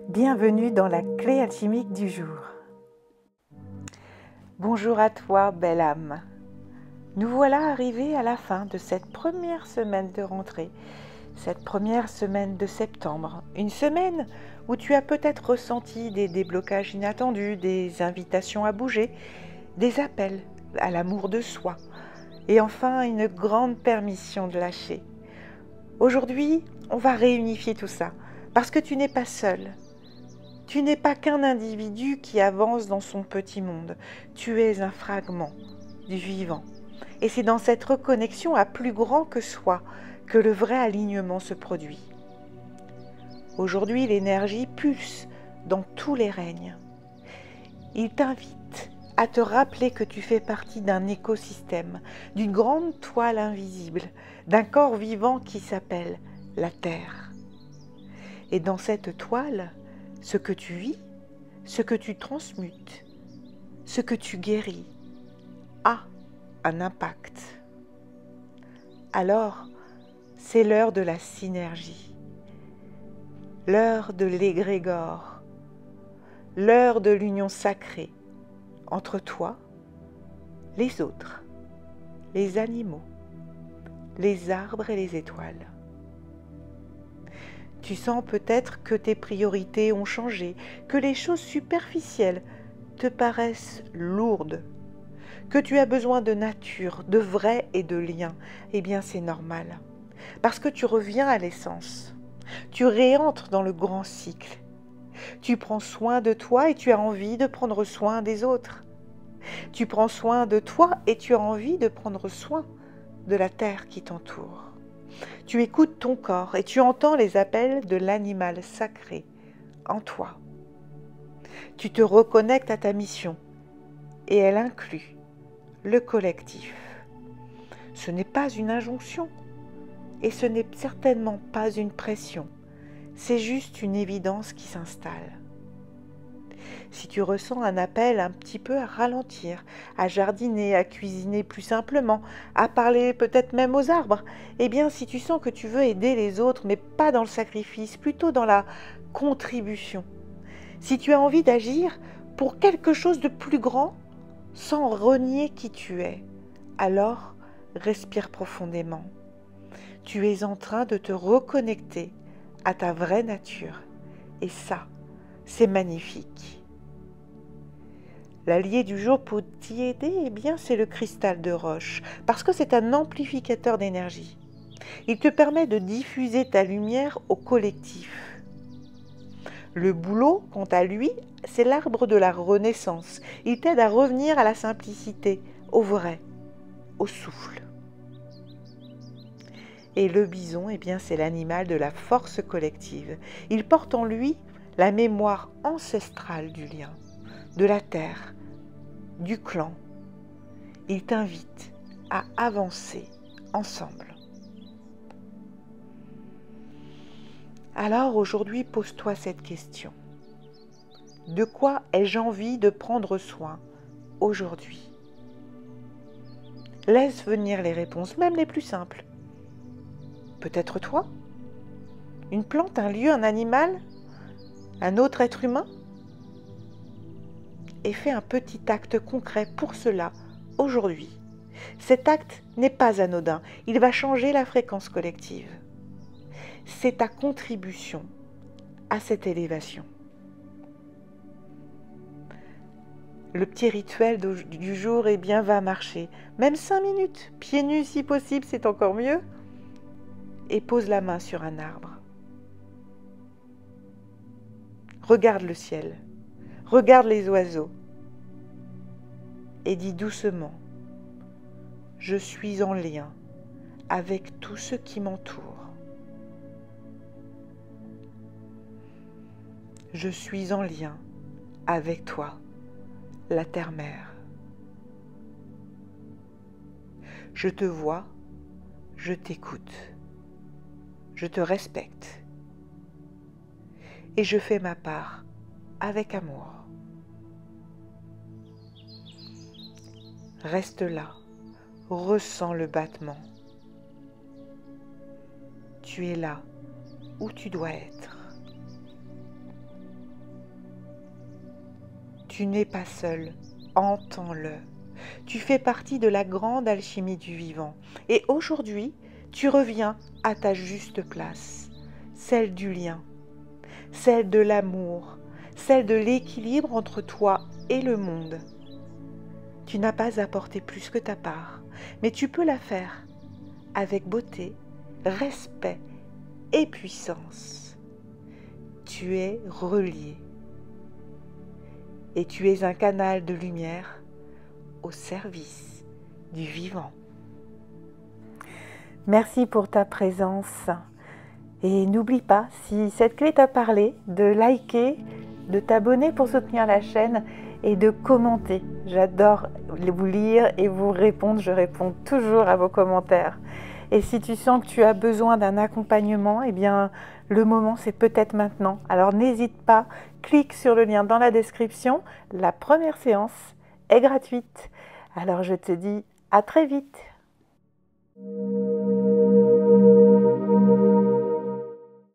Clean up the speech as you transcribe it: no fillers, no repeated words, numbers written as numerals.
Bienvenue dans la clé alchimique du jour. Bonjour à toi, belle âme. Nous voilà arrivés à la fin de cette première semaine de rentrée, cette première semaine de septembre. Une semaine où tu as peut-être ressenti des déblocages inattendus, des invitations à bouger, des appels à l'amour de soi et enfin une grande permission de lâcher. Aujourd'hui, on va réunifier tout ça parce que tu n'es pas seul. Tu n'es pas qu'un individu qui avance dans son petit monde. Tu es un fragment du vivant. Et c'est dans cette reconnexion à plus grand que soi que le vrai alignement se produit. Aujourd'hui, l'énergie pulse dans tous les règnes. Il t'invite à te rappeler que tu fais partie d'un écosystème, d'une grande toile invisible, d'un corps vivant qui s'appelle la Terre. Et dans cette toile, ce que tu vis, ce que tu transmutes, ce que tu guéris, a un impact. Alors, c'est l'heure de la synergie, l'heure de l'égrégore, l'heure de l'union sacrée entre toi, les autres, les animaux, les arbres et les étoiles. Tu sens peut-être que tes priorités ont changé, que les choses superficielles te paraissent lourdes, que tu as besoin de nature, de vrai et de lien. Eh bien, c'est normal, parce que tu reviens à l'essence. Tu réentres dans le grand cycle. Tu prends soin de toi et tu as envie de prendre soin des autres. Tu prends soin de toi et tu as envie de prendre soin de la terre qui t'entoure. Tu écoutes ton corps et tu entends les appels de l'animal sacré en toi. Tu te reconnectes à ta mission et elle inclut le collectif. Ce n'est pas une injonction et ce n'est certainement pas une pression. C'est juste une évidence qui s'installe. Si tu ressens un appel un petit peu à ralentir, à jardiner, à cuisiner plus simplement, à parler peut-être même aux arbres, eh bien si tu sens que tu veux aider les autres, mais pas dans le sacrifice, plutôt dans la contribution, si tu as envie d'agir pour quelque chose de plus grand, sans renier qui tu es, alors respire profondément. Tu es en train de te reconnecter à ta vraie nature, et ça, c'est magnifique. L'allié du jour pour t'y aider, eh bien, c'est le cristal de roche, parce que c'est un amplificateur d'énergie. Il te permet de diffuser ta lumière au collectif. Le bouleau, quant à lui, c'est l'arbre de la renaissance. Il t'aide à revenir à la simplicité, au vrai, au souffle. Et le bison, eh bien, c'est l'animal de la force collective. Il porte en lui la mémoire ancestrale du lien, de la terre, du clan. Il t'invite à avancer ensemble. Alors aujourd'hui, pose-toi cette question. De quoi ai-je envie de prendre soin aujourd'hui? Laisse venir les réponses, même les plus simples. Peut-être toi? Une plante, un lieu, un animal? Un autre être humain? Et fais un petit acte concret pour cela aujourd'hui. Cet acte n'est pas anodin, il va changer la fréquence collective. C'est ta contribution à cette élévation. Le petit rituel du jour eh bien, va marcher, même 5 minutes, pieds nus si possible, c'est encore mieux. Et pose la main sur un arbre. Regarde le ciel, regarde les oiseaux et dis doucement: je suis en lien avec tout ce qui m'entoure. Je suis en lien avec toi, la terre-mère. Je te vois, je t'écoute, je te respecte et je fais ma part avec amour. Reste là, ressens le battement. Tu es là où tu dois être. Tu n'es pas seul, entends-le. Tu fais partie de la grande alchimie du vivant. Et aujourd'hui, tu reviens à ta juste place, celle du lien, celle de l'amour, celle de l'équilibre entre toi et le monde. Tu n'as pas à porter plus que ta part, mais tu peux la faire avec beauté, respect et puissance. Tu es relié et tu es un canal de lumière au service du vivant. Merci pour ta présence et n'oublie pas, si cette clé t'a parlé, de liker, de t'abonner pour soutenir la chaîne et de commenter. J'adore vous lire et vous répondre, je réponds toujours à vos commentaires. Et si tu sens que tu as besoin d'un accompagnement, eh bien le moment c'est peut-être maintenant. Alors n'hésite pas, clique sur le lien dans la description. La première séance est gratuite. Alors je te dis à très vite.